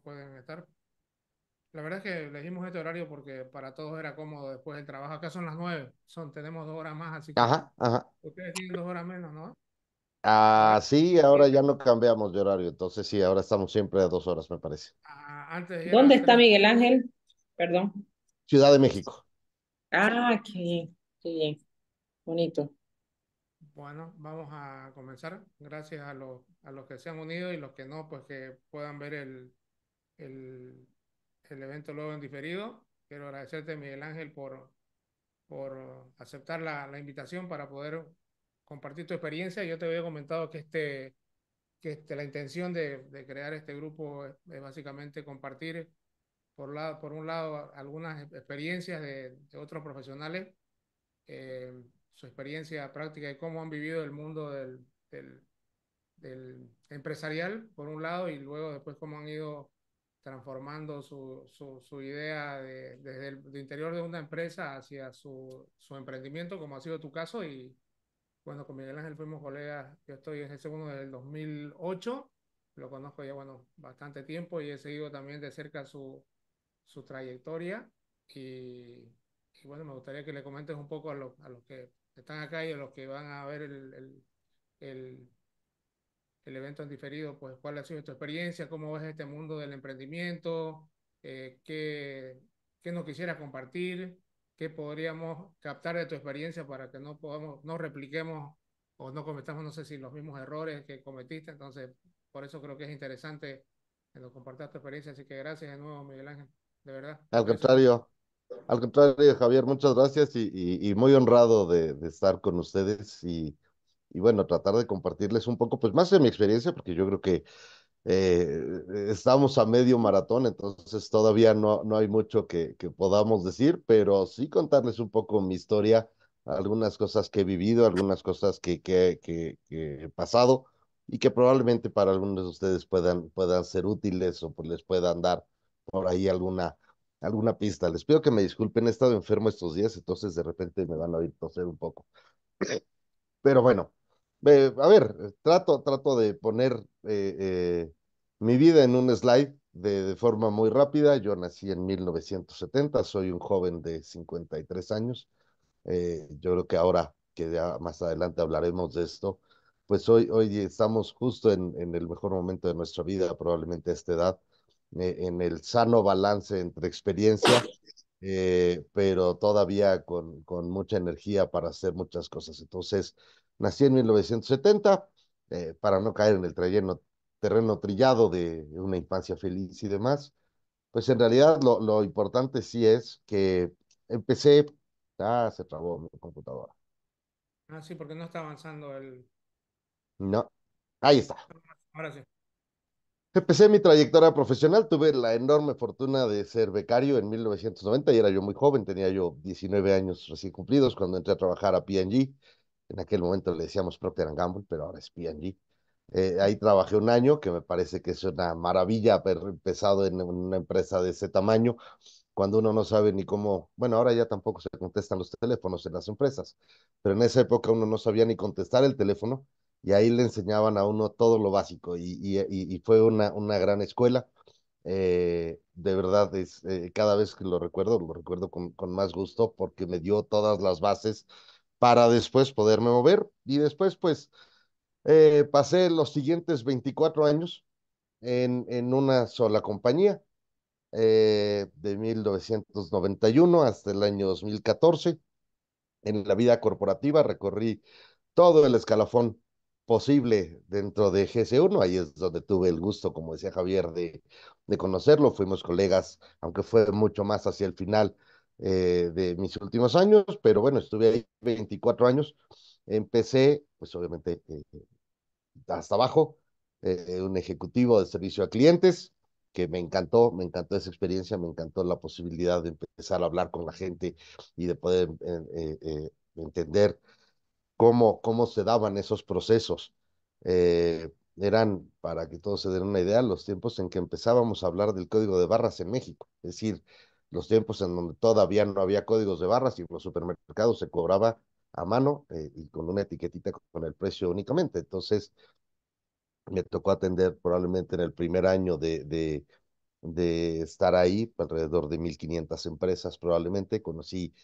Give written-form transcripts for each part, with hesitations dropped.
pueden estar. La verdad es que elegimos este horario porque para todos era cómodo después del trabajo. Acá son las 9, tenemos 2 horas más, así que Ajá, ajá. ustedes tienen 2 horas menos, ¿no? Ah, Acá sí, son ahora ya 7. no cambiamos de horario, entonces sí, ahora estamos siempre a 2 horas, me parece. Antes ¿Dónde era está 3. Miguel Ángel? Perdón. Ciudad de México. Ah, qué bien, bonito. Bueno, vamos a comenzar. Gracias a los que se han unido y los que no, pues que puedan ver el, el evento luego en diferido. Quiero agradecerte, Miguel Ángel, por aceptar la invitación para poder compartir tu experiencia. Yo te había comentado la intención de crear este grupo es básicamente compartir, por un lado, algunas experiencias de otros profesionales, su experiencia práctica y cómo han vivido el mundo del, del empresarial, por un lado, y luego después cómo han ido transformando su idea desde el interior de una empresa hacia su emprendimiento, como ha sido tu caso. Y bueno, con Miguel Ángel fuimos colegas, yo estoy en ese uno desde el 2008, lo conozco ya, bueno, bastante tiempo y he seguido también de cerca su trayectoria. Y, y bueno, me gustaría que le comentes un poco a los que están acá y a los que van a ver el, el evento en diferido, pues cuál ha sido tu experiencia, cómo ves este mundo del emprendimiento, qué nos quisieras compartir, qué podríamos captar de tu experiencia para que no repliquemos o no cometamos, no sé si los mismos errores que cometiste. Entonces, por eso creo que es interesante que nos compartas tu experiencia. Así que gracias de nuevo, Miguel Ángel. De verdad, Al aprecio mucho. contrario, al contrario, Javier, muchas gracias y muy honrado de estar con ustedes y bueno, tratar de compartirles un poco, pues más de mi experiencia, porque yo creo que estamos a medio maratón, entonces todavía no hay mucho que podamos decir, pero sí contarles un poco mi historia, algunas cosas que he vivido, algunas cosas que he pasado y que probablemente para algunos de ustedes puedan ser útiles o pues les puedan dar por ahí alguna pista. Les pido que me disculpen, he estado enfermo estos días, entonces de repente me van a oír toser un poco. Pero bueno, a ver, trato de poner mi vida en un slide de forma muy rápida. Yo nací en 1970, soy un joven de 53 años. Yo creo que ahora que ya más adelante hablaremos de esto, pues hoy estamos justo en el mejor momento de nuestra vida, probablemente a esta edad, en el sano balance entre experiencia, pero todavía con mucha energía para hacer muchas cosas. Entonces, nací en 1970 para no caer en el terreno trillado de una infancia feliz y demás. Pues en realidad lo importante sí es que empecé. Ah, se trabó mi computadora. Ah, sí, porque no está avanzando No, ahí está. Ahora sí. Empecé mi trayectoria profesional, tuve la enorme fortuna de ser becario en 1990 y era yo muy joven, tenía yo 19 años recién cumplidos cuando entré a trabajar a P&G. En aquel momento le decíamos Procter Gamble, pero ahora es P&G. Ahí trabajé un año, que me parece que es una maravilla haber empezado en una empresa de ese tamaño, cuando uno no sabe ni cómo, bueno, ahora ya tampoco se contestan los teléfonos en las empresas, pero en esa época uno no sabía ni contestar el teléfono y ahí le enseñaban a uno todo lo básico y fue una gran escuela. De verdad, cada vez que lo recuerdo con más gusto porque me dio todas las bases para después poderme mover y después pues pasé los siguientes 24 años en una sola compañía de 1991 hasta el año 2014. En la vida corporativa recorrí todo el escalafón posible dentro de GS1. Ahí es donde tuve el gusto, como decía Javier, de conocerlo. Fuimos colegas, aunque fue mucho más hacia el final de mis últimos años, pero bueno, estuve ahí 24 años. Empecé, pues obviamente, hasta abajo, un ejecutivo de servicio a clientes, que me encantó esa experiencia, me encantó la posibilidad de empezar a hablar con la gente y de poder entender cómo se daban esos procesos. Eran, para que todos se den una idea, los tiempos en que empezábamos a hablar del código de barras en México, es decir, los tiempos en donde todavía no había códigos de barras y en los supermercados se cobraba a mano y con una etiquetita con el precio únicamente. Entonces, me tocó atender probablemente en el primer año de estar ahí, alrededor de 1,500 empresas probablemente, conocí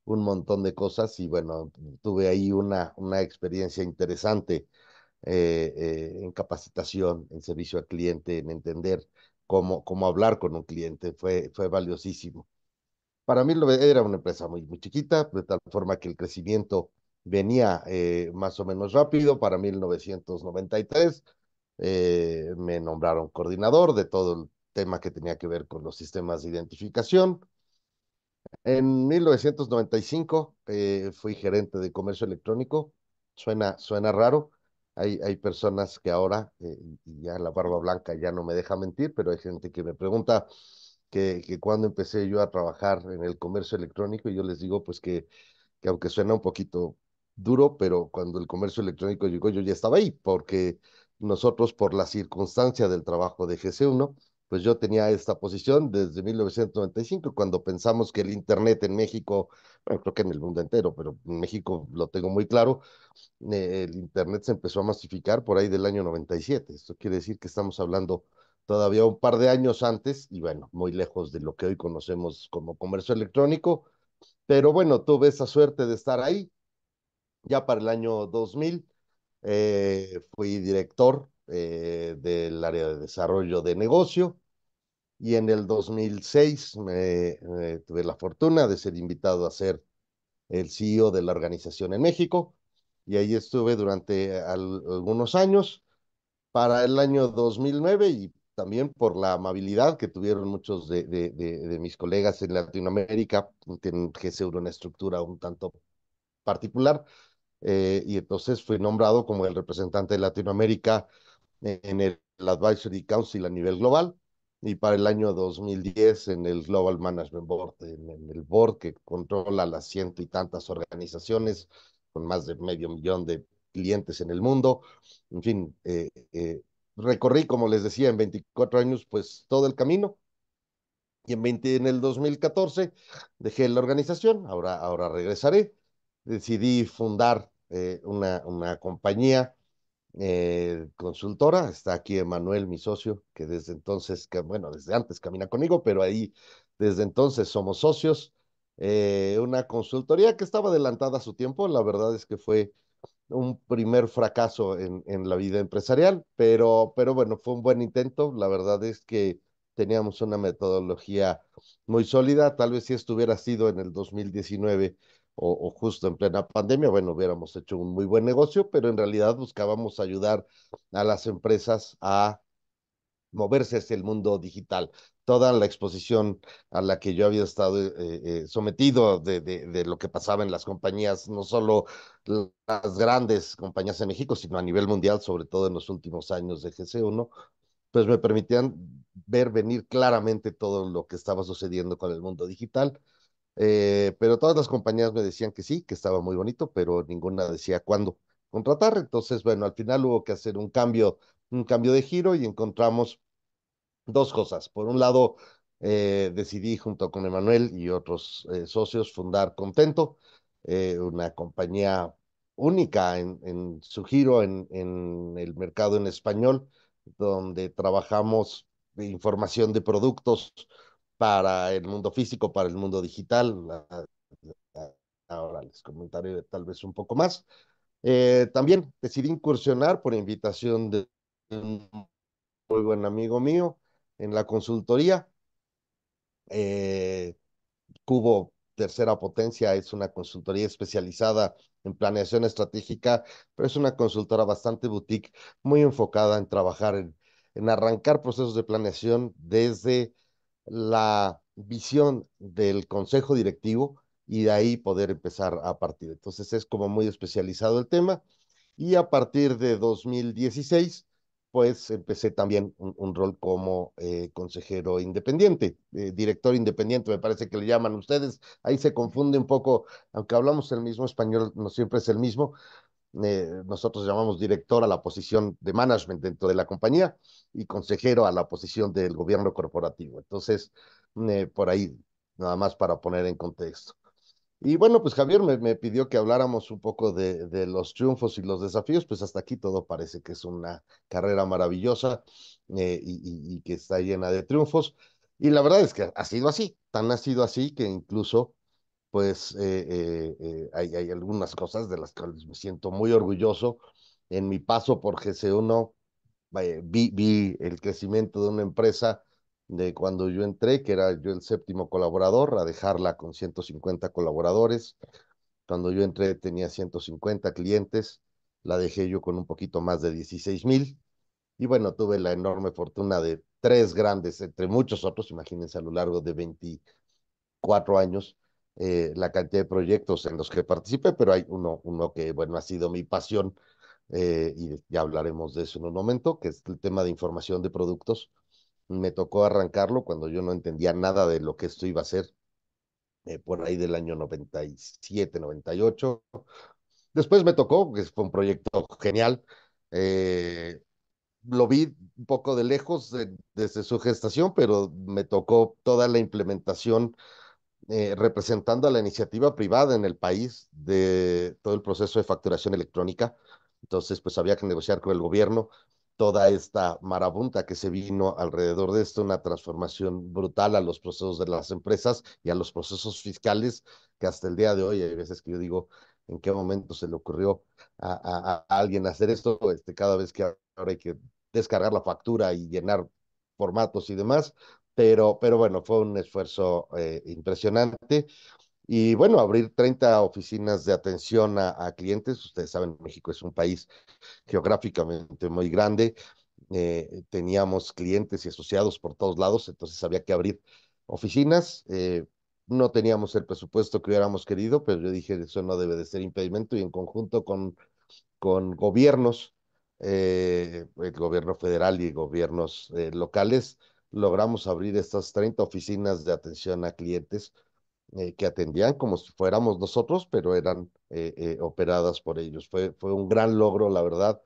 un montón de cosas y bueno, tuve ahí una experiencia interesante en capacitación, en servicio al cliente, en entender cómo hablar con un cliente, fue valiosísimo. Para mí era una empresa muy chiquita, de tal forma que el crecimiento venía más o menos rápido. Para 1993 me nombraron coordinador de todo el tema que tenía que ver con los sistemas de identificación. En 1995 fui gerente de comercio electrónico. Suena raro. Hay personas que ahora, y ya la barba blanca ya no me deja mentir, pero hay gente que me pregunta que cuando empecé yo a trabajar en el comercio electrónico, y yo les digo pues que aunque suena un poquito duro, pero cuando el comercio electrónico llegó yo ya estaba ahí, porque nosotros por la circunstancia del trabajo de GC1, pues yo tenía esta posición desde 1995, cuando pensamos que el Internet en México, bueno, creo que en el mundo entero, pero en México lo tengo muy claro, el Internet se empezó a masificar por ahí del año 97. Esto quiere decir que estamos hablando todavía un par de años antes y bueno, muy lejos de lo que hoy conocemos como comercio electrónico, pero bueno, tuve esa suerte de estar ahí. Ya para el año 2000 fui director del área de desarrollo de negocio y en el 2006 tuve la fortuna de ser invitado a ser el CEO de la organización en México y ahí estuve durante algunos años. Para el año 2009 y también por la amabilidad que tuvieron muchos de mis colegas en Latinoamérica, tienen que ser una estructura un tanto particular, y entonces fui nombrado como el representante de Latinoamérica en el Advisory Council a nivel global, y para el año 2010 en el Global Management Board, en el board que controla las ciento y tantas organizaciones con más de medio millón de clientes en el mundo. En fin, recorrí, como les decía, en 24 años, pues todo el camino. Y en el 2014 dejé la organización, ahora regresaré. Decidí fundar una compañía consultora. Está aquí Emanuel, mi socio, que desde entonces, bueno, desde antes camina conmigo, pero ahí desde entonces somos socios. Una consultoría que estaba adelantada a su tiempo. La verdad es que fue un primer fracaso en la vida empresarial, pero bueno, fue un buen intento. La verdad es que teníamos una metodología muy sólida. Tal vez si esto hubiera sido en el 2019 o justo en plena pandemia, bueno, hubiéramos hecho un muy buen negocio, pero en realidad buscábamos ayudar a las empresas a moverse hacia el mundo digital. Toda la exposición a la que yo había estado sometido de lo que pasaba en las compañías, no solo las grandes compañías en México, sino a nivel mundial, sobre todo en los últimos años de GC1, pues me permitían ver venir claramente todo lo que estaba sucediendo con el mundo digital. Pero todas las compañías me decían que sí, que estaba muy bonito, pero ninguna decía cuándo contratar. Entonces, bueno, al final hubo que hacer un cambio de giro y encontramos dos cosas. Por un lado, decidí junto con Emanuel y otros socios fundar Contento, una compañía única en su giro en el mercado en español, donde trabajamos de información de productos para el mundo físico, para el mundo digital. Ahora les comentaré tal vez un poco más. También decidí incursionar por invitación de un muy buen amigo mío en la consultoría. Eh, Cubo Tercera Potencia es una consultoría especializada en planeación estratégica, pero es una consultora bastante boutique, muy enfocada en trabajar en arrancar procesos de planeación desde la visión del consejo directivo y de ahí poder empezar a partir. Entonces es como muy especializado el tema y a partir de 2016 pues empecé también un rol como consejero independiente, director independiente, me parece que le llaman ustedes. Ahí se confunde un poco, aunque hablamos el mismo español, no siempre es el mismo. Nosotros llamamos director a la posición de management dentro de la compañía y consejero a la posición del gobierno corporativo. Entonces, por ahí, nada más para poner en contexto. Y bueno, pues Javier me pidió que habláramos un poco de los triunfos y los desafíos, pues hasta aquí todo parece que es una carrera maravillosa y que está llena de triunfos. Y la verdad es que ha sido así, tan ha sido así que incluso pues hay algunas cosas de las cuales me siento muy orgulloso. En mi paso por GC1 vi el crecimiento de una empresa de cuando yo entré, que era yo el séptimo colaborador, a dejarla con 150 colaboradores. Cuando yo entré tenía 150 clientes, la dejé yo con un poquito más de 16,000. Y bueno, tuve la enorme fortuna de tres grandes, entre muchos otros, imagínense a lo largo de 24 años, la cantidad de proyectos en los que participé, pero hay uno que, bueno, ha sido mi pasión, y ya hablaremos de eso en un momento, que es el tema de información de productos. Me tocó arrancarlo cuando yo no entendía nada de lo que esto iba a ser, por ahí del año 97, 98. Después me tocó, que fue un proyecto genial. eh, lo vi un poco de lejos desde su gestación, pero me tocó toda la implementación, representando a la iniciativa privada en el país de todo el proceso de facturación electrónica. Entonces, pues había que negociar con el gobierno toda esta marabunta que se vino alrededor de esto, una transformación brutal a los procesos de las empresas y a los procesos fiscales, que hasta el día de hoy hay veces que yo digo, ¿en qué momento se le ocurrió a alguien hacer esto? Cada vez que ahora hay que descargar la factura y llenar formatos y demás, pero bueno, fue un esfuerzo impresionante. Y bueno, abrir 30 oficinas de atención a clientes. Ustedes saben, México es un país geográficamente muy grande. Teníamos clientes y asociados por todos lados, entonces había que abrir oficinas. No teníamos el presupuesto que hubiéramos querido, pero yo dije, eso no debe de ser impedimento, y en conjunto con gobiernos, el gobierno federal y gobiernos locales, logramos abrir estas 30 oficinas de atención a clientes, que atendían como si fuéramos nosotros, pero eran operadas por ellos. Fue un gran logro, la verdad,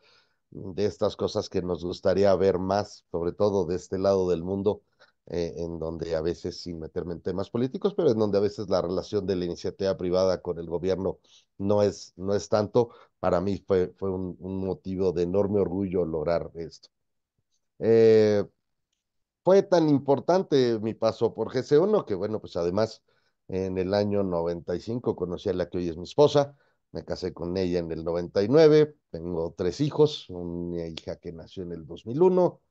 de estas cosas que nos gustaría ver más, sobre todo de este lado del mundo, en donde a veces, sin meterme en temas políticos, pero en donde a veces la relación de la iniciativa privada con el gobierno no es tanto. Para mí fue un motivo de enorme orgullo lograr esto. Eh, Fue tan importante mi paso por GC1 que, bueno, pues además en el año 95 conocí a la que hoy es mi esposa. Me casé con ella en el 99. Tengo tres hijos, una hija que nació en el 2001,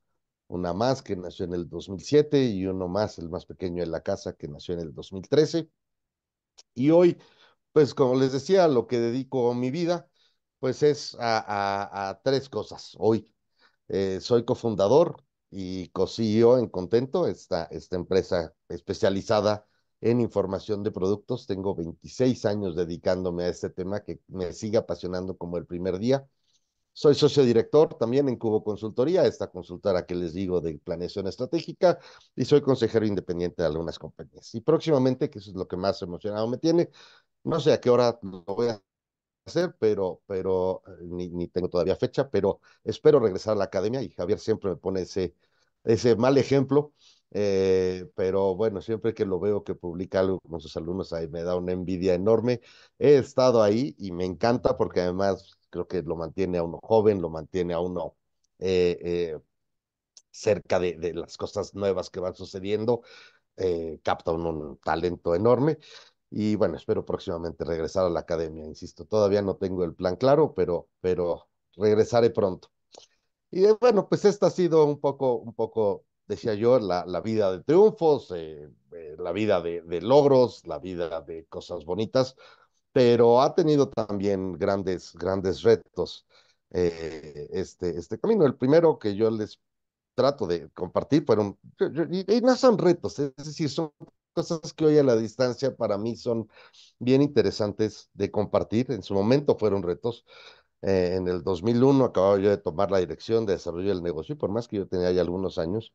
una más que nació en el 2007 y uno más, el más pequeño de la casa, que nació en el 2013. Y hoy, pues como les decía, lo que dedico mi vida, pues es a tres cosas. Hoy soy cofundador y co-CEO en Contento, esta empresa especializada en información de productos. Tengo 26 años dedicándome a este tema que me sigue apasionando como el primer día. Soy socio director también en Cubo Consultoría, esta consultora que les digo de planeación estratégica, y soy consejero independiente de algunas compañías. Y próximamente, que eso es lo que más emocionado me tiene, no sé a qué hora lo voy a hacer, pero ni tengo todavía fecha, pero espero regresar a la academia, y Javier siempre me pone ese mal ejemplo. Pero bueno, siempre que lo veo que publica algo con sus alumnos, ahí me da una envidia enorme. He estado ahí y me encanta porque además creo que lo mantiene a uno joven, lo mantiene a uno eh, eh, cerca de las cosas nuevas que van sucediendo. Capta un talento enorme. Y bueno, espero próximamente regresar a la academia. Insisto, todavía no tengo el plan claro, pero regresaré pronto. Y bueno, pues esta ha sido un poco, decía yo, la vida de triunfos, la vida de logros, la vida de cosas bonitas, pero ha tenido también grandes, grandes retos, este camino. El primero que yo les trato de compartir fueron, y no son retos, es decir, son cosas que hoy a la distancia para mí son bien interesantes de compartir. En su momento fueron retos. En el 2001 acababa yo de tomar la dirección de desarrollo del negocio, y por más que yo tenía ya algunos años,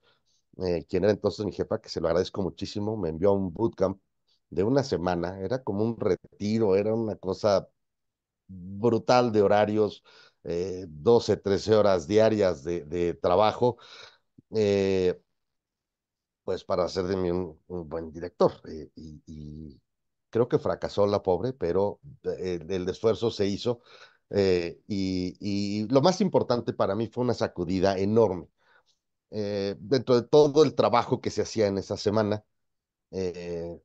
quien era entonces mi jefa, que se lo agradezco muchísimo, me envió a un bootcamp de una semana. Era como un retiro, era una cosa brutal de horarios, 12, 13 horas diarias de trabajo, eh, pues para hacer de mí un buen director. creo que fracasó la pobre, pero el esfuerzo se hizo. Y lo más importante para mí fue una sacudida enorme. Dentro de todo el trabajo que se hacía en esa semana, eh,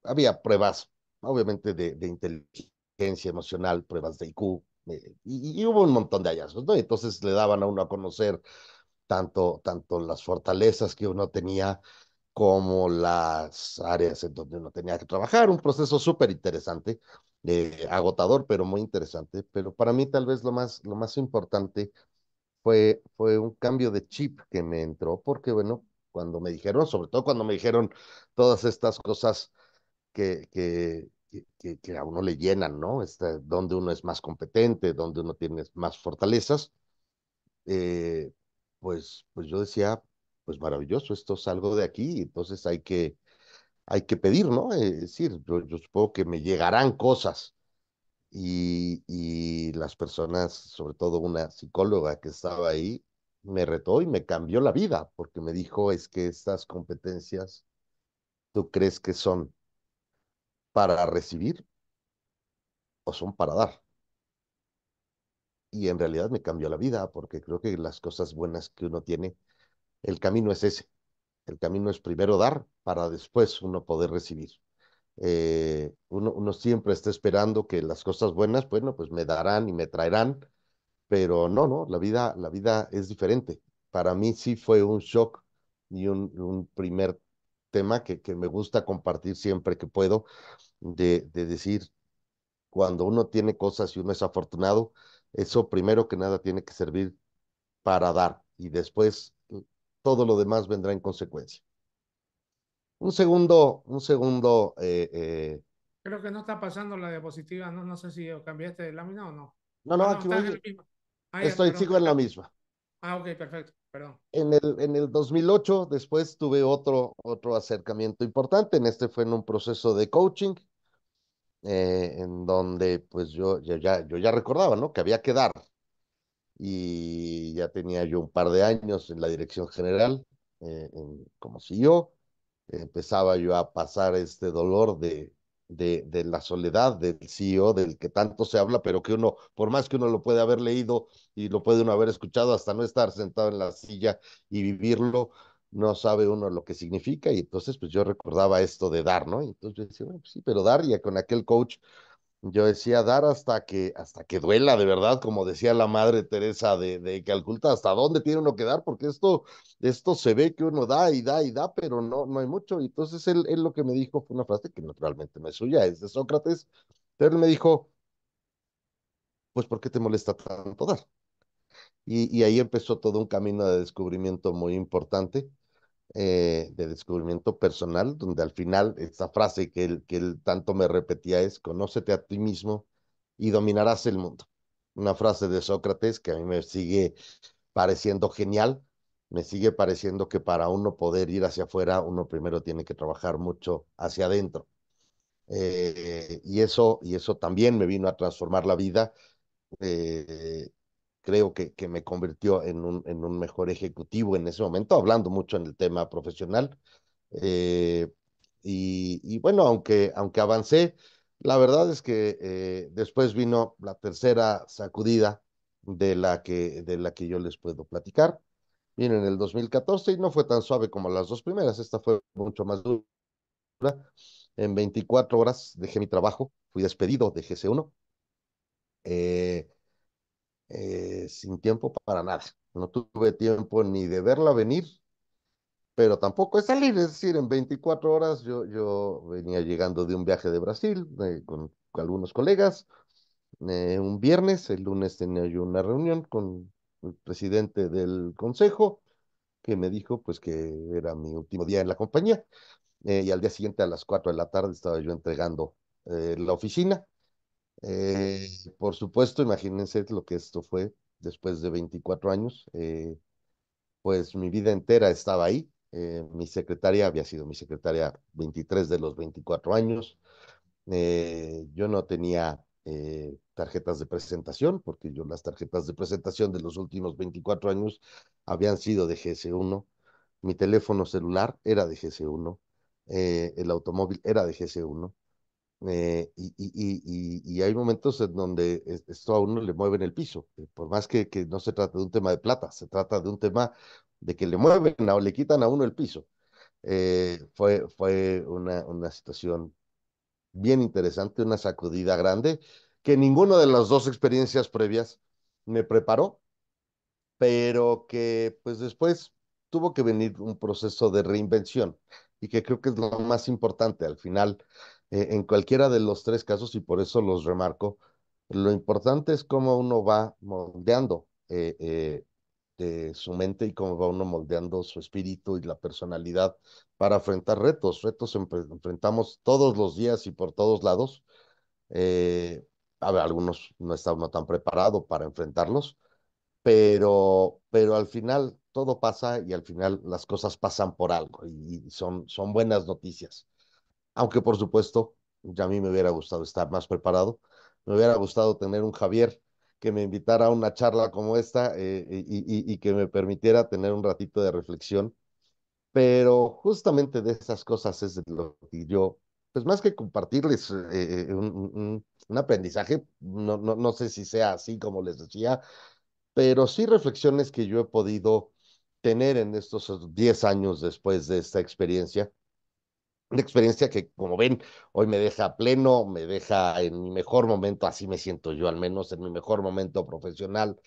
había pruebas, obviamente, de inteligencia emocional, pruebas de IQ, y hubo un montón de hallazgos, ¿no? Y entonces le daban a uno a conocer tanto las fortalezas que uno tenía como las áreas en donde uno tenía que trabajar. Un proceso súper interesante, agotador, pero muy interesante. Pero para mí tal vez lo más importante fue un cambio de chip que me entró, porque bueno, cuando me dijeron, sobre todo cuando me dijeron todas estas cosas que a uno le llenan, ¿no? Donde uno es más competente, donde uno tiene más fortalezas, eh, pues yo decía, pues maravilloso, esto salgo de aquí, entonces hay que pedir, ¿no? Es decir, yo supongo que me llegarán cosas y las personas, sobre todo una psicóloga que estaba ahí, me retó y me cambió la vida, porque me dijo, es que estas competencias, ¿tú crees que son para recibir o son para dar? Y en realidad me cambió la vida, porque creo que las cosas buenas que uno tiene, el camino es ese. El camino es primero dar para después uno poder recibir. Uno siempre está esperando que las cosas buenas, bueno, pues me darán y me traerán, pero no, no, la vida es diferente. Para mí sí fue un shock y un primer tema que me gusta compartir siempre que puedo, de decir, cuando uno tiene cosas y uno es afortunado, eso primero que nada tiene que servir para dar y después todo lo demás vendrá en consecuencia. Un segundo, Creo que no está pasando la diapositiva, no, no sé si cambiaste de lámina o no. no, Ah, no, no, aquí estás en voy, la misma. Ah, ya, perdón. sigo en la misma. Ah, ok, perfecto, perdón. En el 2008, después tuve otro acercamiento importante. En este fue en un proceso de coaching, en donde pues yo ya recordaba, ¿no? Que había que dar. Y ya tenía yo un par de años en la dirección general, como CEO. Empezaba yo a pasar este dolor de la soledad del CEO, del que tanto se habla, pero que uno, por más que uno lo puede haber leído y lo puede uno haber escuchado, hasta no estar sentado en la silla y vivirlo, no sabe uno lo que significa. Y entonces, pues yo recordaba esto de dar, ¿no? Y entonces yo decía, bueno, pues sí, pero dar, y con aquel coach yo decía dar hasta que duela de verdad, como decía la madre Teresa de Calcuta, hasta dónde tiene uno que dar, porque esto se ve que uno da y da y da, pero no, no hay mucho. Y entonces él lo que me dijo fue una frase que naturalmente no es suya, es de Sócrates, pero él me dijo, pues, ¿por qué te molesta tanto dar? Y ahí empezó todo un camino de descubrimiento muy importante, de descubrimiento personal, donde al final esta frase que él tanto me repetía es, conócete a ti mismo y dominarás el mundo. Una frase de Sócrates que a mí me sigue pareciendo genial, me sigue pareciendo que para uno poder ir hacia afuera, uno primero tiene que trabajar mucho hacia adentro. Y eso también me vino a transformar la vida. eh, Creo que me convirtió en un mejor ejecutivo en ese momento, hablando mucho en el tema profesional. Eh, y bueno, aunque avancé, la verdad es que después vino la tercera sacudida de la que yo les puedo platicar. Vino en el 2014 y no fue tan suave como las dos primeras, esta fue mucho más dura. En 24 horas dejé mi trabajo, fui despedido de GC1, eh, sin tiempo para nada. No tuve tiempo ni de verla venir, pero tampoco de salir. Es decir, en 24 horas yo venía llegando de un viaje de Brasil, con algunos colegas, un viernes, el lunes tenía yo una reunión con el presidente del consejo, que me dijo pues que era mi último día en la compañía, y al día siguiente a las 4 de la tarde estaba yo entregando la oficina. Eh, por supuesto, imagínense lo que esto fue después de 24 años. Pues mi vida entera estaba ahí. Mi secretaria había sido mi secretaria 23 de los 24 años. Yo no tenía tarjetas de presentación, porque yo las tarjetas de presentación de los últimos 24 años habían sido de GS1. Mi teléfono celular era de GS1. El automóvil era de GS1. y hay momentos en donde esto a uno le mueve en el piso, por más que no se trate de un tema de plata, se trata de un tema de que le mueven o le quitan a uno el piso. Fue una situación bien interesante, una sacudida grande, que ninguna de las dos experiencias previas me preparó, pero que pues después tuvo que venir un proceso de reinvención y que creo que es lo más importante al final, en cualquiera de los tres casos, y por eso los remarco, lo importante es cómo uno va moldeando de su mente y cómo va uno moldeando su espíritu y la personalidad para afrontar retos. Retos enfrentamos todos los días y por todos lados. Eh, a ver, algunos no está uno tan preparado para enfrentarlos, pero al final todo pasa y al final las cosas pasan por algo y son buenas noticias. Aunque por supuesto, ya a mí me hubiera gustado estar más preparado, me hubiera gustado tener un Javier que me invitara a una charla como esta, y que me permitiera tener un ratito de reflexión, pero justamente de esas cosas es de lo que yo, pues más que compartirles un aprendizaje, no sé si sea así como les decía, pero sí reflexiones que yo he podido tener en estos 10 años después de esta experiencia. Una experiencia que, como ven, hoy me deja pleno, me deja en mi mejor momento, así me siento yo, al menos en mi mejor momento profesional,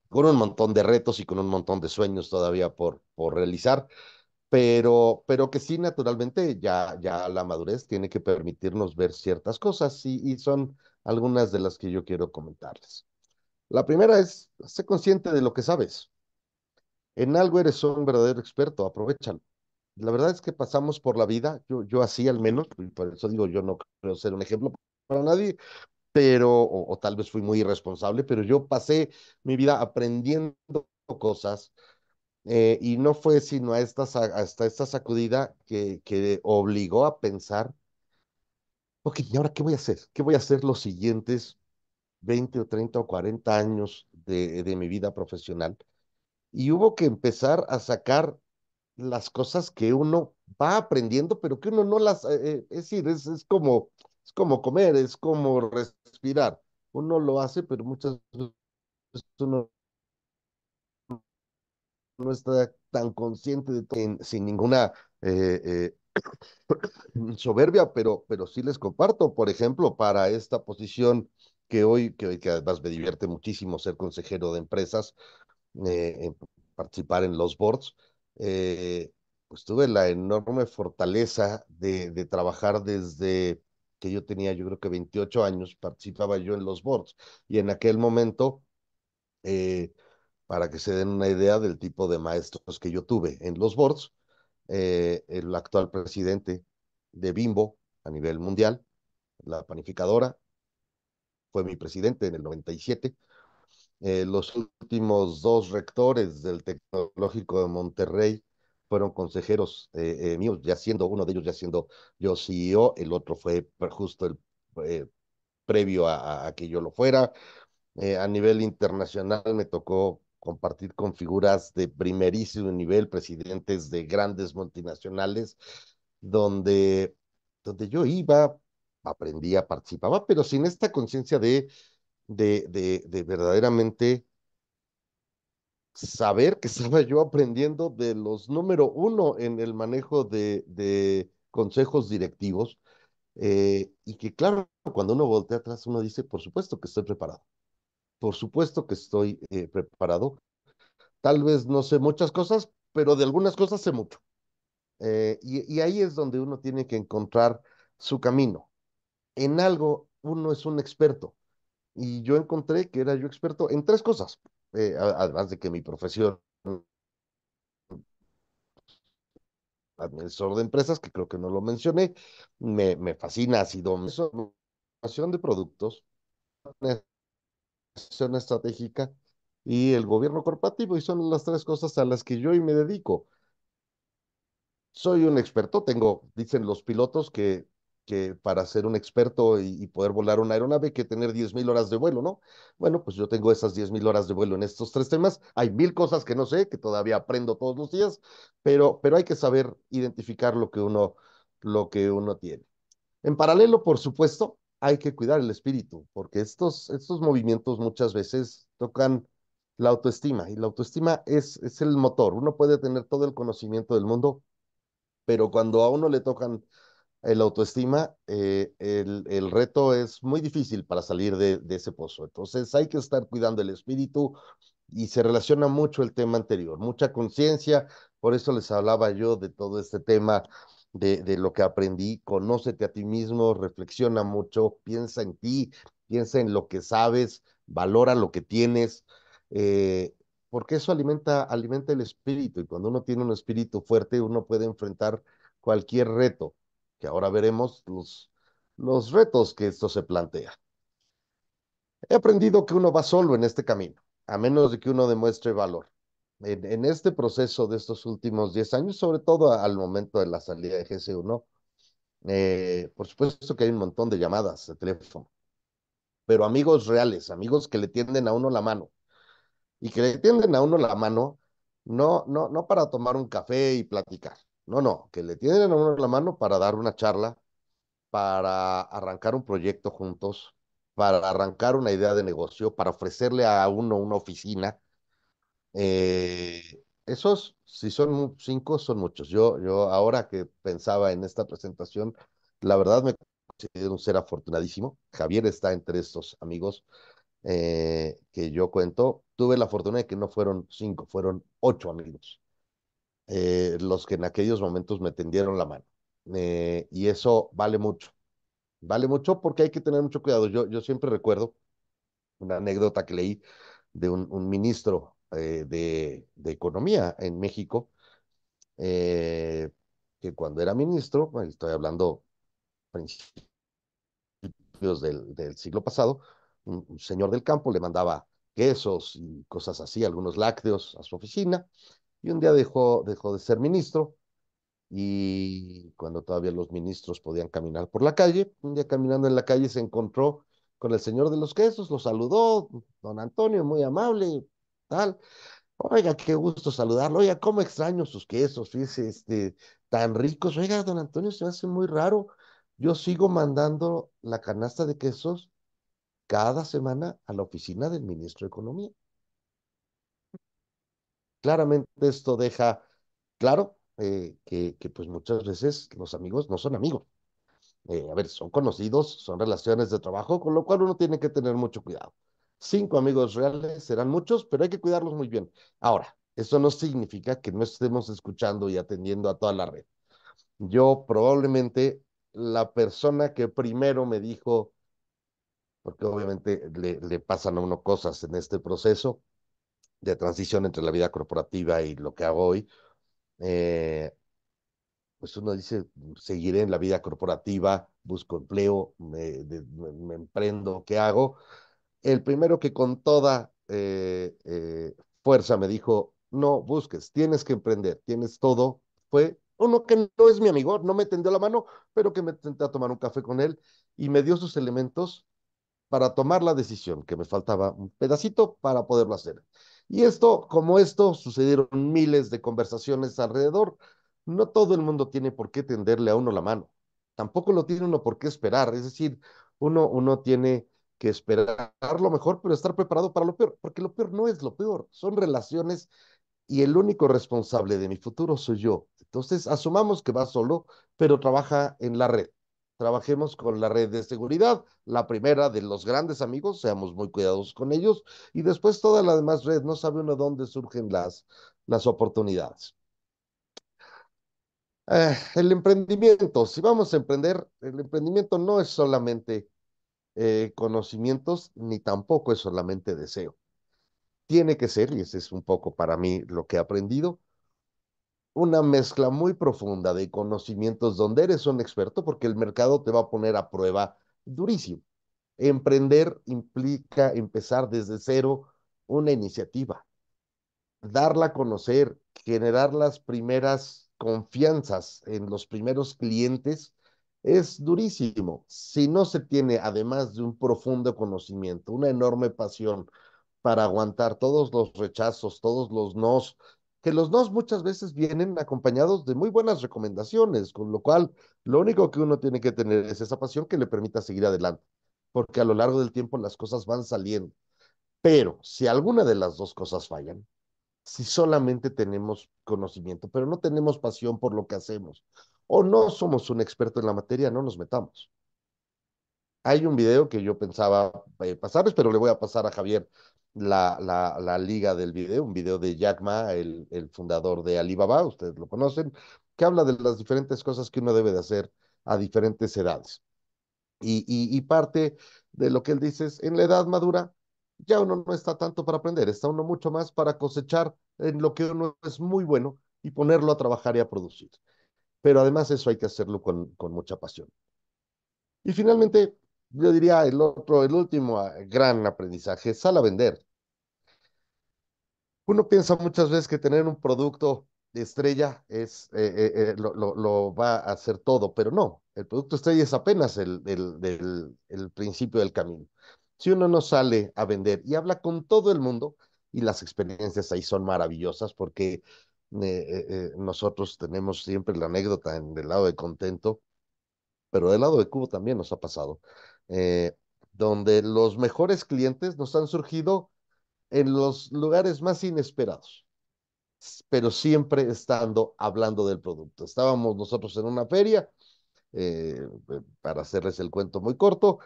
con un montón de retos y con un montón de sueños todavía por realizar, pero que sí, naturalmente, ya la madurez tiene que permitirnos ver ciertas cosas y son algunas de las que yo quiero comentarles. La primera es, sé consciente de lo que sabes. En algo eres un verdadero experto, aprovéchalo. La verdad es que pasamos por la vida, yo así al menos, y por eso digo, yo no creo ser un ejemplo para nadie, pero, o tal vez fui muy irresponsable, pero yo pasé mi vida aprendiendo cosas, y no fue sino hasta esta sacudida que obligó a pensar, ok, ¿y ahora qué voy a hacer? ¿Qué voy a hacer los siguientes 20 o 30 o 40 años de mi vida profesional? Y hubo que empezar a sacar las cosas que uno va aprendiendo, pero que uno no es decir, es como comer, es como respirar. Uno lo hace, pero muchas veces uno no está tan consciente de todo, sin ninguna soberbia, pero sí les comparto, por ejemplo, para esta posición que además me divierte muchísimo ser consejero de empresas, participar en los boards, eh, pues tuve la enorme fortaleza de trabajar desde que yo tenía, yo creo que 28 años, participaba yo en los boards y en aquel momento, eh, para que se den una idea del tipo de maestros que yo tuve en los boards, el actual presidente de Bimbo a nivel mundial, la panificadora, fue mi presidente en el 97. Los últimos dos rectores del Tecnológico de Monterrey fueron consejeros míos, ya siendo uno de ellos, ya siendo yo CEO, el otro fue justo el eh, previo a que yo lo fuera. A nivel internacional me tocó compartir con figuras de primerísimo nivel, presidentes de grandes multinacionales, donde, donde yo iba, aprendía, participaba, pero sin esta conciencia de verdaderamente saber que estaba yo aprendiendo de los número uno en el manejo de consejos directivos, y que claro, cuando uno voltea atrás, uno dice, por supuesto que estoy preparado, por supuesto que estoy preparado, tal vez no sé muchas cosas, pero de algunas cosas sé mucho. Y ahí es donde uno tiene que encontrar su camino. En algo uno es un experto y yo encontré que era yo experto en tres cosas, además de que mi profesión administrador de empresas, que creo que no lo mencioné, me fascina, ha sido administración de productos, administración estratégica y el gobierno corporativo, y son las tres cosas a las que yo hoy me dedico. Soy un experto, dicen los pilotos que para ser un experto y poder volar una aeronave hay que tener 10,000 horas de vuelo, ¿no? Bueno, pues yo tengo esas 10,000 horas de vuelo en estos tres temas. Hay mil cosas que no sé, que todavía aprendo todos los días, pero hay que saber identificar lo que uno tiene. En paralelo, por supuesto, hay que cuidar el espíritu, porque estos movimientos muchas veces tocan la autoestima, y la autoestima es el motor. Uno puede tener todo el conocimiento del mundo, pero cuando a uno le tocan el autoestima, el reto es muy difícil para salir de ese pozo. Entonces hay que estar cuidando el espíritu y se relaciona mucho el tema anterior, mucha conciencia, por eso les hablaba yo de todo este tema de lo que aprendí, conócete a ti mismo, reflexiona mucho, piensa en ti, piensa en lo que sabes, valora lo que tienes, eh, porque eso alimenta el espíritu y cuando uno tiene un espíritu fuerte, uno puede enfrentar cualquier reto, que ahora veremos los retos que esto se plantea. He aprendido que uno va solo en este camino, a menos de que uno demuestre valor. En este proceso de estos últimos 10 años, sobre todo al momento de la salida de GC1, por supuesto que hay un montón de llamadas de teléfono, pero amigos reales, amigos que le tienden a uno la mano, y que le tienden a uno la mano no para tomar un café y platicar, no, que le tienden a uno la mano para dar una charla, para arrancar un proyecto juntos, para arrancar una idea de negocio, para ofrecerle a uno una oficina. Esos, si son 5, son muchos. Yo ahora que pensaba en esta presentación, la verdad me considero un ser afortunadísimo. Javier está entre estos amigos que yo cuento. Tuve la fortuna de que no fueron 5, fueron 8 amigos, los que en aquellos momentos me tendieron la mano. Y eso vale mucho porque hay que tener mucho cuidado. Yo siempre recuerdo una anécdota que leí de un ministro de Economía en México, eh, que cuando era ministro, bueno, estoy hablando principios del siglo pasado, un señor del campo le mandaba quesos y cosas así, algunos lácteos a su oficina, y un día dejó de ser ministro y cuando todavía los ministros podían caminar por la calle, un día caminando en la calle se encontró con el señor de los quesos, lo saludó, don Antonio, muy amable, tal. Oiga, qué gusto saludarlo. Oiga, cómo extraño sus quesos, fíjese, tan ricos. Oiga, don Antonio, se me hace muy raro. Yo sigo mandando la canasta de quesos cada semana a la oficina del ministro de Economía. Claramente esto deja claro que pues muchas veces los amigos no son amigos. A ver, son conocidos, son relaciones de trabajo, con lo cual uno tiene que tener mucho cuidado. 5 amigos reales serán muchos, pero hay que cuidarlos muy bien. Ahora, eso no significa que no estemos escuchando y atendiendo a toda la red. Yo probablemente la persona que primero me dijo, porque obviamente le pasan a uno cosas en este proceso de transición entre la vida corporativa y lo que hago hoy, eh, pues uno dice, seguiré en la vida corporativa, busco empleo, me emprendo, ¿qué hago? El primero que con toda fuerza me dijo, no busques, tienes que emprender, tienes todo, fue uno que no es mi amigo, no me tendió la mano, pero que me senté a tomar un café con él y me dio sus elementos para tomar la decisión, que me faltaba un pedacito para poderlo hacer. Y esto, como esto, sucedieron miles de conversaciones alrededor. No todo el mundo tiene por qué tenderle a uno la mano. Tampoco lo tiene uno por qué esperar. Es decir, uno tiene que esperar lo mejor, pero estar preparado para lo peor, porque lo peor no es lo peor, son relaciones y el único responsable de mi futuro soy yo. Entonces, asumamos que va solo, pero trabaja en la red. Trabajemos con la red de seguridad, la primera de los grandes amigos, seamos muy cuidadosos con ellos, y después toda la demás red, no sabe uno dónde surgen las oportunidades. El emprendimiento, si vamos a emprender, el emprendimiento no es solamente conocimientos, ni tampoco es solamente deseo. Tiene que ser, y ese es un poco para mí lo que he aprendido, una mezcla muy profunda de conocimientos donde eres un experto porque el mercado te va a poner a prueba durísimo. Emprender implica empezar desde cero una iniciativa, darla a conocer, generar las primeras confianzas en los primeros clientes es durísimo. Si no se tiene, además de un profundo conocimiento, una enorme pasión para aguantar todos los rechazos, todos los nos que los nos muchas veces vienen acompañados de muy buenas recomendaciones, con lo cual lo único que uno tiene que tener es esa pasión que le permita seguir adelante, porque a lo largo del tiempo las cosas van saliendo. Pero si alguna de las dos cosas fallan, si solamente tenemos conocimiento, pero no tenemos pasión por lo que hacemos, o no somos un experto en la materia, no nos metamos. Hay un video que yo pensaba pasarles, pero le voy a pasar a Javier la liga del video, un video de Jack Ma, el fundador de Alibaba, ustedes lo conocen, que habla de las diferentes cosas que uno debe de hacer a diferentes edades. Y parte de lo que él dice es, en la edad madura, ya uno no está tanto para aprender, está uno mucho más para cosechar en lo que uno es muy bueno y ponerlo a trabajar y a producir. Pero además eso hay que hacerlo con mucha pasión. Y finalmente, yo diría el último gran aprendizaje, sal a vender. Uno piensa muchas veces que tener un producto de estrella lo va a hacer todo, pero no, el producto estrella es apenas el principio del camino. Si uno no sale a vender y habla con todo el mundo, y las experiencias ahí son maravillosas porque nosotros tenemos siempre la anécdota en el lado de contento, pero del lado de Cubo también nos ha pasado, eh, donde los mejores clientes nos han surgido en los lugares más inesperados, pero siempre estando hablando del producto. Estábamos nosotros en una feria, para hacerles el cuento muy corto,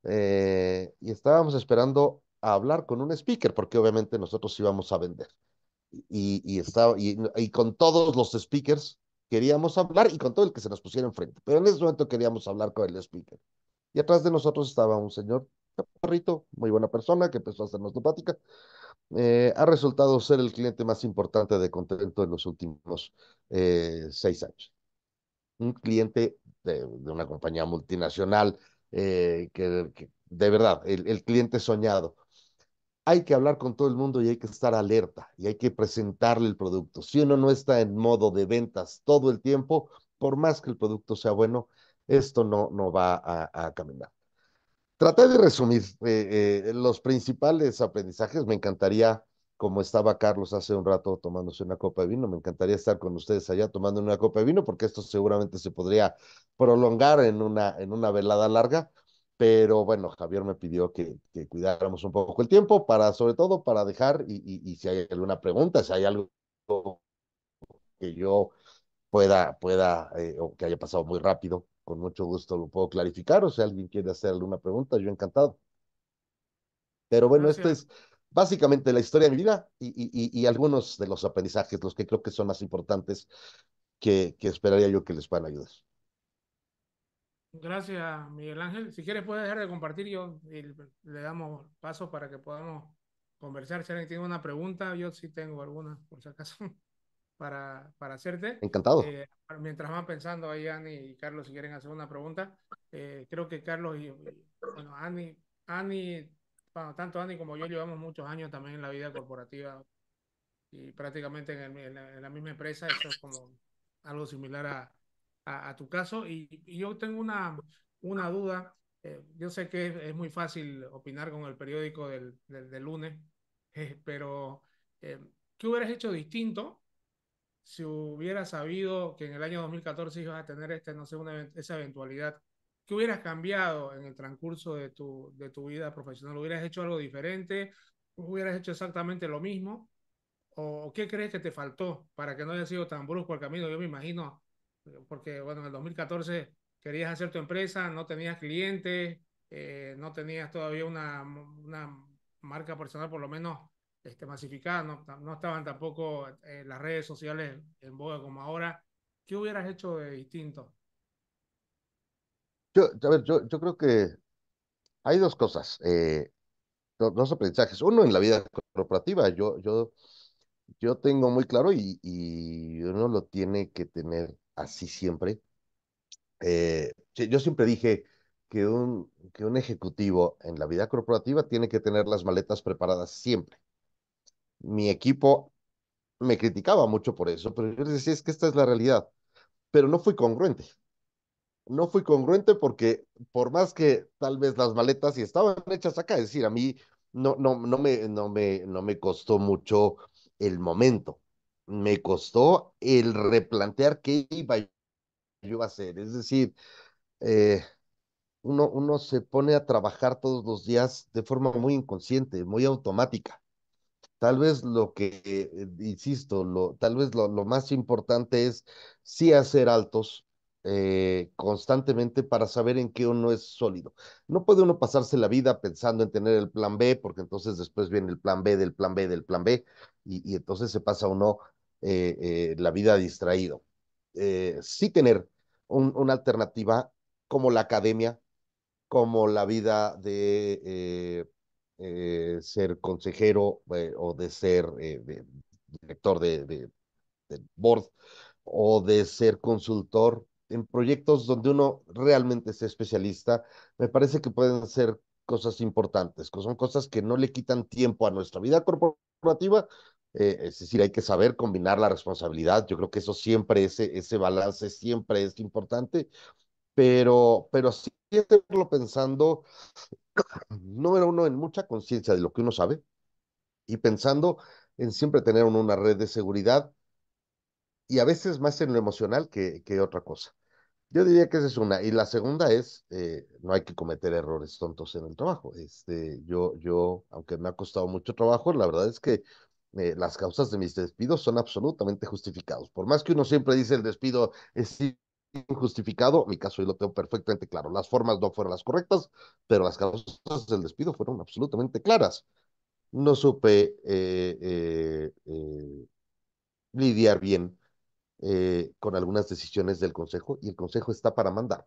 y estábamos esperando a hablar con un speaker, porque obviamente nosotros íbamos a vender. Y con todos los speakers queríamos hablar y con todo el que se nos pusiera enfrente, pero en ese momento queríamos hablar con el speaker. Y atrás de nosotros estaba un señor, perrito, muy buena persona, que empezó a hacernos la plática. Ha resultado ser el cliente más importante de Contento en los últimos 6 años. Un cliente de una compañía multinacional, que de verdad, el cliente soñado. Hay que hablar con todo el mundo y hay que estar alerta y hay que presentarle el producto. Si uno no está en modo de ventas todo el tiempo, por más que el producto sea bueno, esto no va a caminar. Traté de resumir los principales aprendizajes. Me encantaría, como estaba Carlos hace un rato tomándose una copa de vino, me encantaría estar con ustedes allá tomando una copa de vino, porque esto seguramente se podría prolongar en una velada larga. Pero bueno, Javier me pidió que cuidáramos un poco el tiempo para, sobre todo, para dejar, y si hay alguna pregunta, si hay algo que yo o que haya pasado muy rápido, con mucho gusto lo puedo clarificar, o si alguien quiere hacer alguna pregunta, yo encantado. Pero bueno, esto Gracias, es básicamente la historia de mi vida y algunos de los aprendizajes, los que creo que son más importantes, que esperaría yo que les puedan ayudar. gracias, Miguel Ángel. Si quieres, puedes dejar de compartir y le damos paso para que podamos conversar. Si alguien tiene una pregunta, yo sí tengo alguna, por si acaso, para hacerte. Encantado. Eh, Mientras van pensando ahí, Ani y Carlos, si quieren hacer una pregunta, creo que Carlos bueno, Ani, bueno, tanto Ani como yo llevamos muchos años también en la vida corporativa y prácticamente en la misma empresa. Eso es como algo similar a tu caso. Y yo tengo una duda. Yo sé que es muy fácil opinar con el periódico del lunes, pero eh, ¿qué hubieras hecho distinto si hubieras sabido que en el año 2014 ibas a tener no sé, esa eventualidad? ¿Qué hubieras cambiado en el transcurso de tu vida profesional? ¿Hubieras hecho algo diferente? ¿Hubieras hecho exactamente lo mismo? ¿O qué crees que te faltó para que no haya sido tan brusco el camino? Yo me imagino, porque bueno, en el 2014 querías hacer tu empresa, no tenías clientes, no tenías todavía una marca personal por lo menos masificada, no estaban tampoco las redes sociales en boga como ahora. ¿Qué hubieras hecho de distinto? A ver, yo creo que hay dos cosas, dos aprendizajes. Uno, en la vida corporativa, yo tengo muy claro, y uno lo tiene que tener así siempre. Sí, yo siempre dije que un ejecutivo en la vida corporativa tiene que tener las maletas preparadas siempre. Mi equipo me criticaba mucho por eso, pero yo les decía, es que esta es la realidad. Pero no fui congruente. No fui congruente porque por más que tal vez las maletas sí estaban hechas acá, es decir, a mí no me costó mucho el momento. me costó el replantear qué iba yo a hacer. Es decir, eh, uno se pone a trabajar todos los días de forma muy inconsciente, muy automática. Tal vez lo que, insisto, tal vez lo más importante es sí hacer altos constantemente para saber en qué uno es sólido. No puede uno pasarse la vida pensando en tener el plan B, porque entonces después viene el plan B del plan B del plan B, y entonces se pasa uno la vida distraído. Sí tener una alternativa como la academia, como la vida de ser consejero o de ser director de board o de ser consultor en proyectos donde uno realmente es especialista, me parece que pueden ser cosas importantes, que son cosas que no le quitan tiempo a nuestra vida corporativa. Es decir, hay que saber combinar la responsabilidad. Yo creo que eso siempre, ese balance siempre es importante, pero sí hacerlo pensando, número uno, en mucha conciencia de lo que uno sabe y pensando en siempre tener una red de seguridad y a veces más en lo emocional que otra cosa. Yo diría que esa es una. Y la segunda es, no hay que cometer errores tontos en el trabajo. Aunque me ha costado mucho trabajo, la verdad es que las causas de mis despidos son absolutamente justificados. Por más que uno siempre dice el despido es injustificado, mi caso yo lo tengo perfectamente claro. Las formas no fueron las correctas, pero las causas del despido fueron absolutamente claras. No supe lidiar bien con algunas decisiones del consejo y el consejo está para mandar.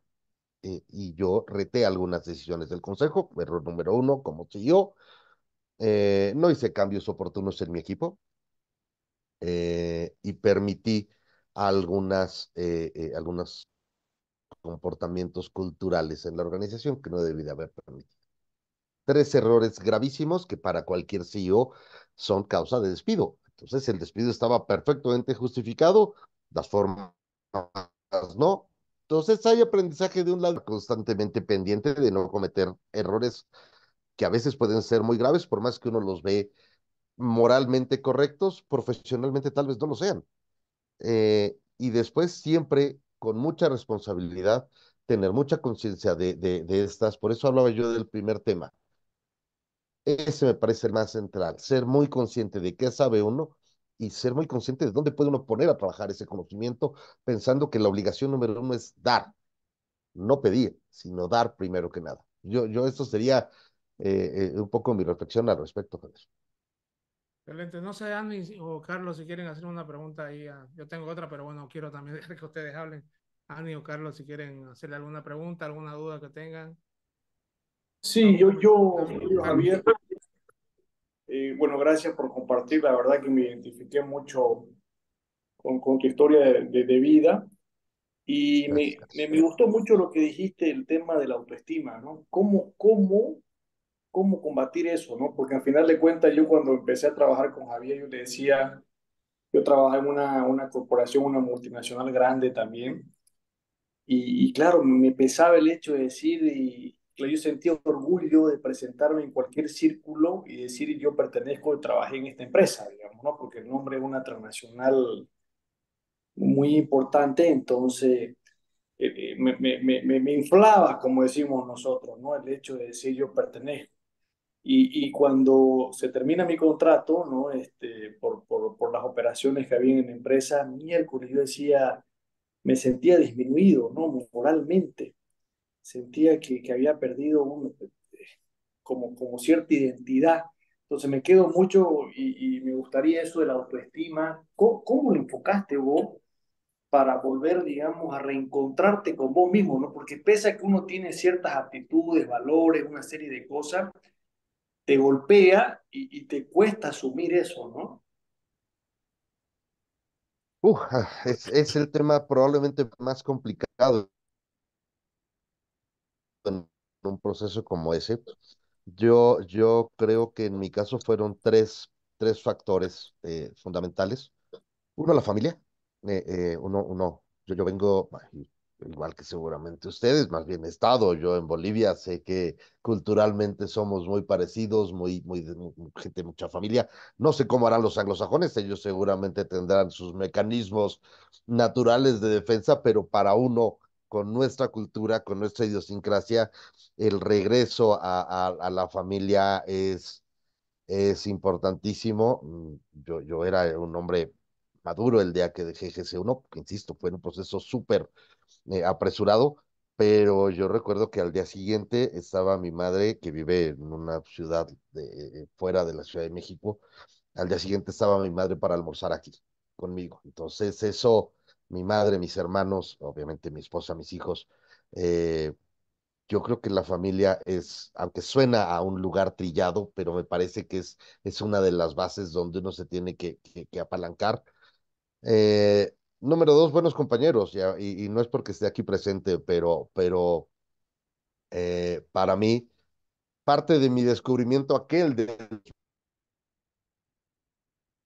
Y yo reté algunas decisiones del consejo. Error número uno, como CEO, no hice cambios oportunos en mi equipo y permití algunos comportamientos culturales en la organización que no debí de haber permitido. Tres errores gravísimos que para cualquier CEO son causa de despido. Entonces el despido estaba perfectamente justificado, las formas no. Entonces hay aprendizaje de un lado constantemente pendiente de no cometer errores que a veces pueden ser muy graves, por más que uno los ve moralmente correctos, profesionalmente tal vez no lo sean. Y después siempre con mucha responsabilidad, tener mucha conciencia de estas, por eso hablaba yo del primer tema. Ese me parece el más central, ser muy consciente de qué sabe uno y ser muy consciente de dónde puede uno poner a trabajar ese conocimiento, pensando que la obligación número uno es dar, no pedir, sino dar primero que nada. Esto sería un poco mi reflexión al respecto, Javier. Excelente. No sé, Andy o Carlos, si quieren hacer una pregunta ahí. Yo tengo otra, pero bueno, quiero también dejar que ustedes hablen. Andy o Carlos, si quieren hacerle alguna pregunta, alguna duda que tengan. Sí, Vamos comenzando. Carlos. Javier, bueno, gracias por compartir. La verdad que me identifiqué mucho con tu historia de vida y Gracias, Carlos. me gustó mucho lo que dijiste, el tema de la autoestima, ¿no? ¿Cómo combatir eso, ¿no? Porque al final de cuentas yo cuando empecé a trabajar con Javier, yo le decía, yo trabajaba en una corporación, una multinacional grande también. Y claro, me pesaba el hecho de decir, y claro, yo sentía orgullo de presentarme en cualquier círculo y decir yo pertenezco y trabajé en esta empresa, digamos, ¿no? Porque el nombre es una transnacional muy importante, entonces me inflaba, como decimos nosotros, ¿no? El hecho de decir yo pertenezco. Y cuando se termina mi contrato, ¿no? Por las operaciones que había en la empresa, miércoles yo decía, me sentía disminuido, ¿no? Moralmente sentía que había perdido como cierta identidad. Entonces me quedo mucho y me gustaría eso de la autoestima. ¿Cómo lo enfocaste vos para volver, digamos, a reencontrarte con vos mismo, ¿no? Porque pese a que uno tiene ciertas aptitudes, valores, una serie de cosas, te golpea y te cuesta asumir eso, ¿no? Es el tema probablemente más complicado en un proceso como ese. Yo creo que en mi caso fueron tres factores fundamentales. Uno, la familia. Yo vengo, igual que seguramente ustedes, más bien he estado yo en Bolivia, sé que culturalmente somos muy parecidos, gente, mucha familia. No sé cómo harán los anglosajones, ellos seguramente tendrán sus mecanismos naturales de defensa, pero para uno con nuestra cultura, con nuestra idiosincrasia, el regreso a la familia es importantísimo. Yo era un hombre maduro el día que dejé GC1, que insisto, fue un proceso súper apresurado, pero yo recuerdo que al día siguiente estaba mi madre, que vive en una ciudad fuera de la Ciudad de México, al día siguiente estaba mi madre para almorzar aquí conmigo. Entonces eso, mi madre, mis hermanos, obviamente mi esposa, mis hijos, eh, yo creo que la familia es, aunque suena a un lugar trillado, pero me parece que es una de las bases donde uno se tiene que apalancar. Número dos, buenos compañeros, ya, y no es porque esté aquí presente, pero para mí, parte de mi descubrimiento aquel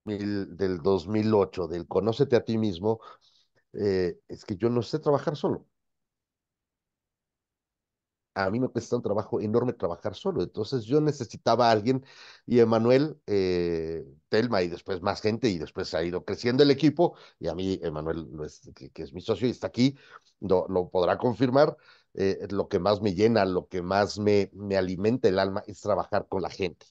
del 2008, del conócete a ti mismo, es que yo no sé trabajar solo. A mí me cuesta un trabajo enorme trabajar solo. Entonces yo necesitaba a alguien y Emanuel, Telma y después más gente y después ha ido creciendo el equipo y a mí Emanuel, que es mi socio y está aquí, lo podrá confirmar. Lo que más me llena, lo que más me alimenta el alma es trabajar con la gente.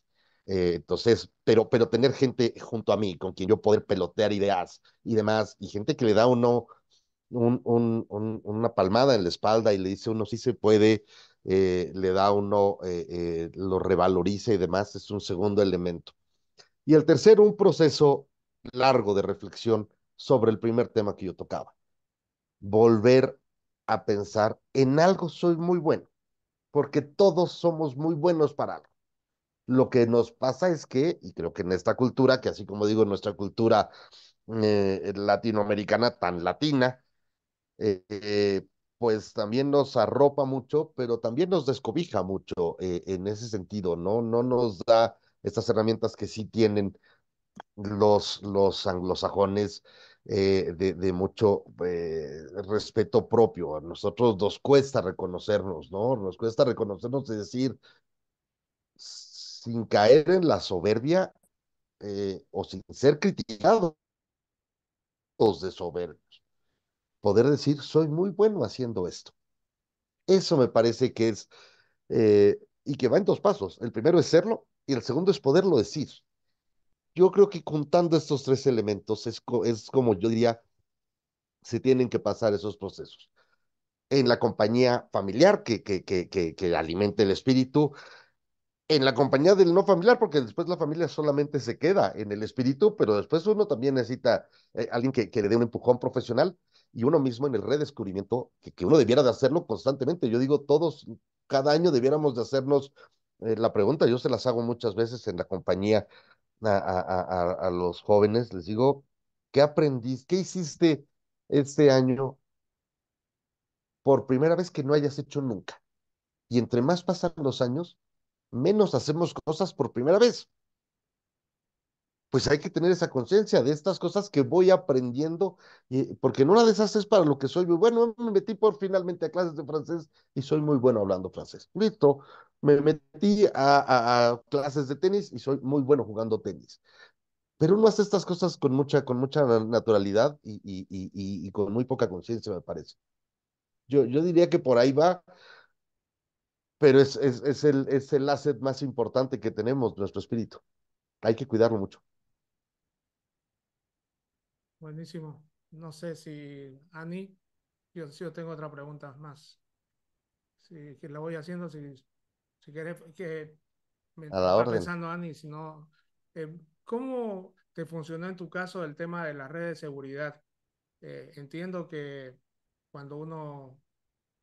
Entonces, pero tener gente junto a mí, con quien yo poder pelotear ideas y demás, y gente que le da uno una palmada en la espalda y le dice uno sí se puede, le da uno, lo revaloriza y demás, es un segundo elemento. Y el tercero, un proceso largo de reflexión sobre el primer tema que yo tocaba. Volver a pensar en algo soy muy bueno, porque todos somos muy buenos para algo. Lo que nos pasa es que, y creo que en esta cultura, que así como digo, nuestra cultura latinoamericana tan latina, eh, eh, pues también nos arropa mucho, pero también nos descobija mucho en ese sentido, ¿no? No nos da estas herramientas que sí tienen los anglosajones de mucho respeto propio. A nosotros nos cuesta reconocernos, ¿no? Nos cuesta reconocernos y decir, sin caer en la soberbia o sin ser criticados de soberbios, poder decir, soy muy bueno haciendo esto. Eso me parece que es, y que va en dos pasos. El primero es serlo y el segundo es poderlo decir. Yo creo que contando estos tres elementos es como yo diría, se tienen que pasar esos procesos. En la compañía familiar que alimente el espíritu, en la compañía del no familiar, porque después la familia solamente se queda en el espíritu, pero después uno también necesita alguien que le dé un empujón profesional y uno mismo en el redescubrimiento, que uno debiera de hacerlo constantemente. Yo digo, todos, cada año debiéramos de hacernos la pregunta, yo se las hago muchas veces en la compañía a los jóvenes, les digo, ¿qué aprendiste, qué hiciste este año por primera vez que no hayas hecho nunca? Y entre más pasan los años, menos hacemos cosas por primera vez. Pues hay que tener esa conciencia de estas cosas que voy aprendiendo, porque en una de esas es para lo que soy muy bueno. Me metí por finalmente a clases de francés y soy muy bueno hablando francés. Listo. Me metí a clases de tenis y soy muy bueno jugando tenis. Pero uno hace estas cosas con mucha naturalidad y con muy poca conciencia, me parece. Yo diría que por ahí va, pero es el asset más importante que tenemos, nuestro espíritu. Hay que cuidarlo mucho. Buenísimo. No sé si Ani, yo tengo otra pregunta más. Si que la voy haciendo, si quieres, que A la mientras va orden. pensando Ani, si no, ¿cómo te funcionó en tu caso el tema de las redes de seguridad? Entiendo que cuando uno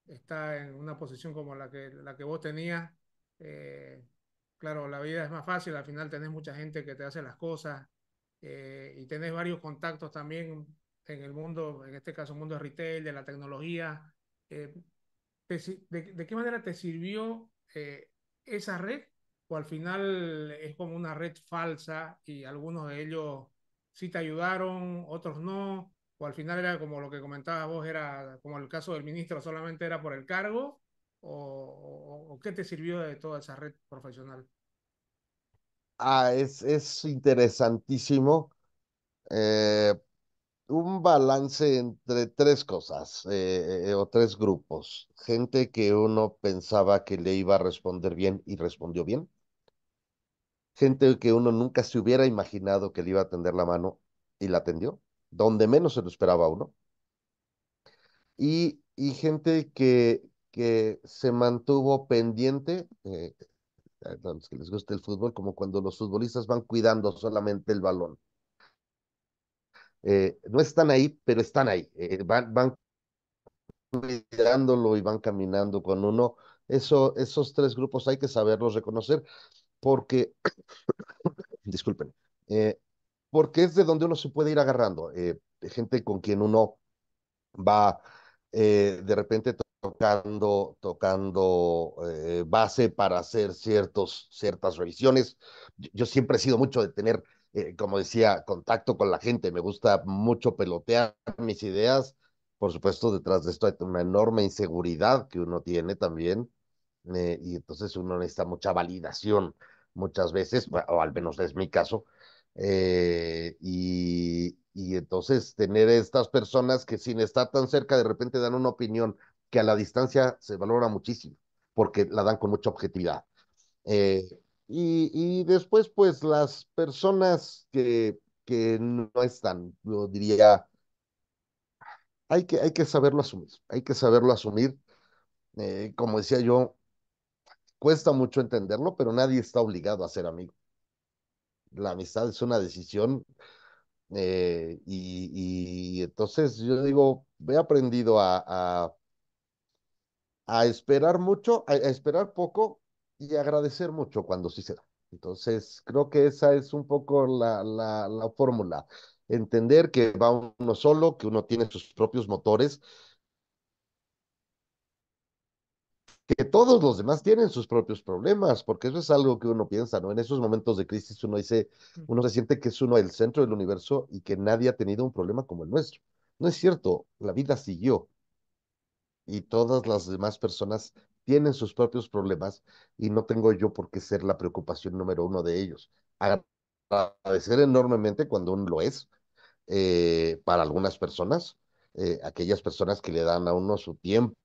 está en una posición como la que vos tenías, eh, claro, la vida es más fácil, al final tenés mucha gente que te hace las cosas y tenés varios contactos también en el mundo, en este caso, mundo de retail, de la tecnología. Eh, de qué manera te sirvió esa red? ¿O al final es como una red falsa y algunos de ellos sí te ayudaron, otros no? o al final era como lo que comentabas vos, era como el caso del ministro, solamente era por el cargo, o qué te sirvió de toda esa red profesional. Es interesantísimo. eh, un balance entre tres cosas o tres grupos. Gente que uno pensaba que le iba a responder bien y respondió bien. Gente que uno nunca se hubiera imaginado que le iba a tender la mano y la tendió, donde menos se lo esperaba uno. Y gente que se mantuvo pendiente, a los que les gusta el fútbol, como cuando los futbolistas van cuidando solamente el balón. No están ahí, pero están ahí. Van cuidándolo y van caminando con uno. Esos tres grupos hay que saberlos reconocer porque, disculpen, eh, porque es de donde uno se puede ir agarrando. Gente con quien uno va de repente tocando base para hacer ciertas revisiones. Yo siempre he sido mucho de tener, como decía, contacto con la gente. Me gusta mucho pelotear mis ideas. Por supuesto, detrás de esto hay una enorme inseguridad que uno tiene también. Y entonces uno necesita mucha validación muchas veces, o al menos es mi caso. Y entonces tener estas personas que sin estar tan cerca de repente dan una opinión que a la distancia se valora muchísimo, porque la dan con mucha objetividad. Eh, y después, pues las personas que no están, yo diría, hay que saberlo asumir, hay que saberlo asumir. Como decía yo, cuesta mucho entenderlo, pero nadie está obligado a ser amigo. La amistad es una decisión. Y entonces yo digo, he aprendido a esperar mucho, a esperar poco y agradecer mucho cuando sí se da. Entonces creo que esa es un poco la fórmula. Entender que va uno solo, que uno tiene sus propios motores, que todos los demás tienen sus propios problemas, porque eso es algo que uno piensa, ¿no? En esos momentos de crisis uno dice, Mm. uno se siente que es uno el centro del universo y que nadie ha tenido un problema como el nuestro. No es cierto, la vida siguió y todas las demás personas tienen sus propios problemas y no tengo yo por qué ser la preocupación número uno de ellos. Agradecer enormemente cuando uno lo es, para algunas personas, aquellas personas que le dan a uno su tiempo,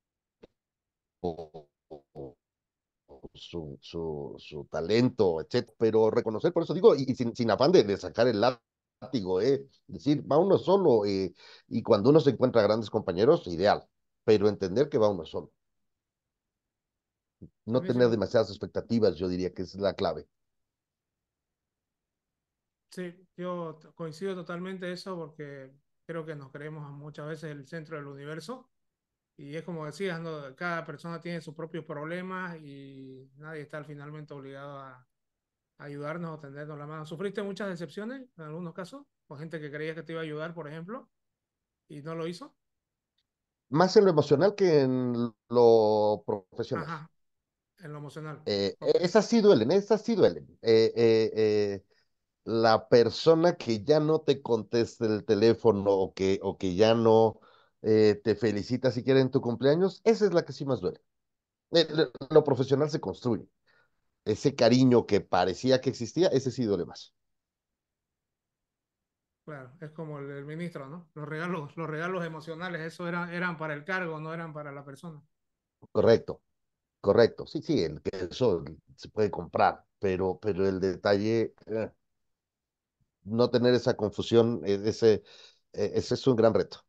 su talento, etcétera, pero reconocer, por eso digo, y sin afán de sacar el látigo, decir, va uno solo, y cuando uno se encuentra grandes compañeros, ideal, pero entender que va uno solo, no tener Buenísimo. demasiadas expectativas, yo diría que es la clave. Sí, yo coincido totalmente eso porque creo que nos creemos muchas veces el centro del universo y es como decías, ¿no? Cada persona tiene sus propios problemas y nadie está finalmente obligado a ayudarnos o tendernos la mano. ¿Sufriste muchas decepciones en algunos casos? ¿Con gente que creía que te iba a ayudar, por ejemplo, y no lo hizo? Más en lo emocional que en lo profesional. Ajá, en lo emocional. Ok, Esas sí duelen. La persona que ya no te conteste el teléfono o que ya no te felicita siquiera en tu cumpleaños, esa es la que sí más duele. Lo profesional se construye. Ese cariño que parecía que existía, ese sí duele más. claro, es como el ministro, ¿no? Los regalos emocionales, eso eran para el cargo, no eran para la persona. Correcto, correcto. Sí, sí, que eso se puede comprar, pero el detalle, no tener esa confusión, ese es un gran reto.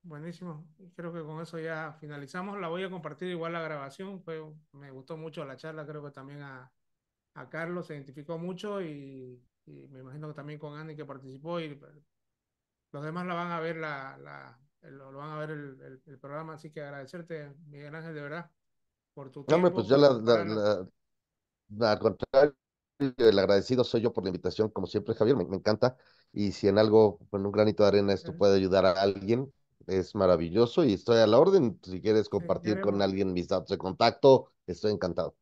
Buenísimo. Creo que con eso ya finalizamos. La voy a compartir igual la grabación. Me gustó mucho la charla. Creo que también a Carlos se identificó mucho y me imagino que también con Andy que participó y los demás la van a ver lo van a ver el programa. Así que agradecerte, Miguel Ángel, de verdad, por tu No, hombre, tiempo, pues yo por prepararla. al contrario, el agradecido soy yo por la invitación, como siempre, Javier, me encanta. Y si en algo, con un granito de arena, esto puede ayudar a alguien, es maravilloso y estoy a la orden. Si quieres Sí, compartir con alguien mis datos de contacto, estoy encantado.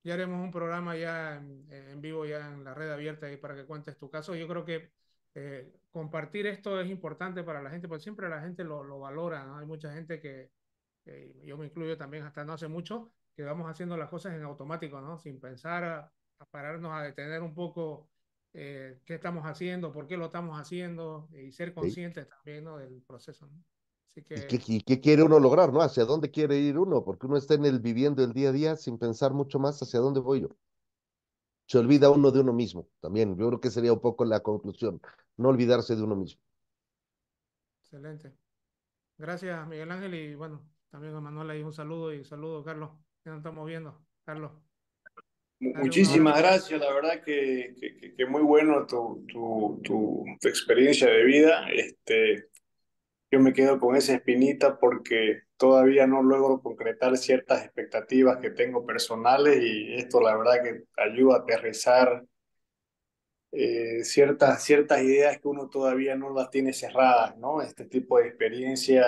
ya haremos un programa ya en vivo, ya en la red abierta ahí para que cuentes tu caso. Yo creo que compartir esto es importante para la gente, porque siempre la gente lo valora, ¿no? Hay mucha gente que yo me incluyo también hasta no hace mucho, que vamos haciendo las cosas en automático, ¿no? Sin pensar a pararnos a detener un poco qué estamos haciendo, por qué lo estamos haciendo y ser ¿sí? conscientes también, ¿no? Del proceso, ¿no? Así ¿Y que qué quiere uno lograr, ¿no? ¿Hacia dónde quiere ir uno? Porque uno está en el viviendo el día a día sin pensar mucho más hacia dónde voy yo. Se olvida uno de uno mismo también. Yo creo que sería un poco la conclusión, no olvidarse de uno mismo. excelente. Gracias, Miguel Ángel, y bueno, también a Manuel ahí un saludo y saludo, Carlos. Ya nos estamos viendo. Carlos, dale un Muchísimas abrazo. gracias, la verdad que muy bueno tu experiencia de vida. Yo me quedo con esa espinita porque todavía no logro concretar ciertas expectativas que tengo personales y esto la verdad que ayuda a aterrizar ciertas ideas que uno todavía no las tiene cerradas, ¿no? Este tipo de experiencia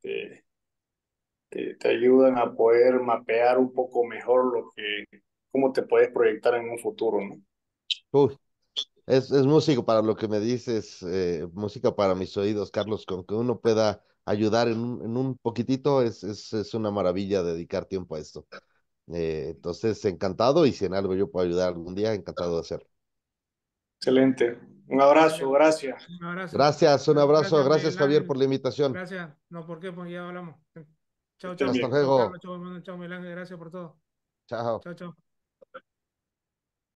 te ayudan a poder mapear un poco mejor cómo te puedes proyectar en un futuro, ¿no? Uy, es música para lo que me dices, música para mis oídos, Carlos, con que uno pueda ayudar en un poquitito, es una maravilla dedicar tiempo a esto. Entonces, encantado, y si en algo yo puedo ayudar algún día, encantado de hacerlo. Excelente. Un Gracias. abrazo, gracias. Un abrazo. Gracias, un abrazo, Gracias, gracias Miguel Javier por Ángel. la invitación. Gracias. No, ¿por qué? Pues ya hablamos. Que Chao, estés chao. Hasta bien. Chao, luego, Carlos. Chao, Manuel. Chao, Miguel Ángel. Gracias por todo. chao. Chao, chao.